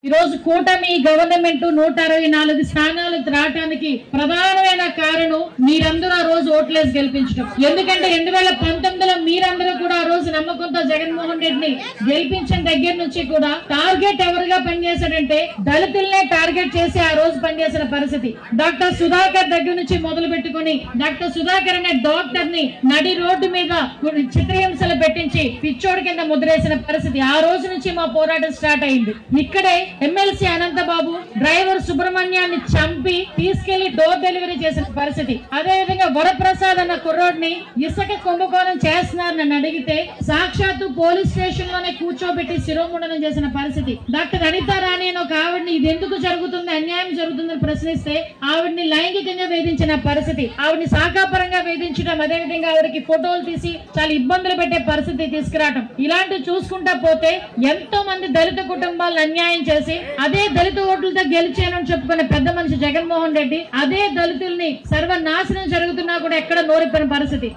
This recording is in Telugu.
ఈ రోజు కూటమి గవర్నమెంట్ 164 స్థానాలు రావడానికి ప్రధానమైన కారణం మీరందరూ ఆ రోజు ఓట్లేసి గెలిపించడం. ఎందుకంటే 2019లో మీరందరూ కూడా ఆ రోజు నమ్మకంతో జగన్మోహన్ రెడ్డిని గెలిపించిన దగ్గర నుంచి కూడా టార్గెట్ ఎవరుగా పనిచేశాడంటే దళితులనే టార్గెట్ చేసి ఆ రోజు పనిచేసిన పరిస్థితి. డాక్టర్ సుధాకర్ దగ్గర నుంచి మొదలు పెట్టుకుని డాక్టర్ సుధాకర్ అనే డాక్టర్ ని నడి రోడ్డు మీద చిత్రహింసలు పెట్టించి పిచ్చోడి కింద ముద్రేసిన పరిస్థితి. ఆ రోజు నుంచి మా పోరాటం స్టార్ట్ అయింది. ఇక్కడే ఎమ్మెల్సీ అనంతబాబు డ్రైవర్ సుబ్రహ్మణ్యాన్ని చంపి తీసుకెళ్లి డోర్ డెలివరీ చేసిన పరిస్థితి. అదే విధంగా వరప్రసాద్ అన్న కుర్రోడ్ని ఇసుక కుంభకోణం చేస్తున్నారని నన్ను అడిగితే సాక్షాత్తు పోలీస్ స్టేషన్ లోనే కూర్చోబెట్టి శిరోముండనం చేసిన పరిస్థితి. డాక్టర్ అనితా రాణి అని ఒక ఆవిడ్ని ఇది ఎందుకు జరుగుతుంది, అన్యాయం జరుగుతుందని ప్రశ్నిస్తే ఆవిడ్ని లైంగికంగా వేధించిన పరిస్థితి, ఆవిడ్ని శాఖాపరంగా వేధించడం, అదే విధంగా ఆవిడకి ఫోటోలు తీసి చాలా ఇబ్బందులు పెట్టే పరిస్థితి తీసుకురావడం, ఇలాంటివి చూసుకుంటా పోతే ఎంతో మంది దళిత కుటుంబాలను అన్యాయం చేసి అదే దళిత ఓట్లతో గెలిచానని చెప్పుకునే పెద్ద మనిషి జగన్మోహన్ రెడ్డి అదే దళితుల్ని సర్వనాశనం జరుగుతున్నా కూడా ఎక్కడ నోరిప్పిన పరిస్థితి.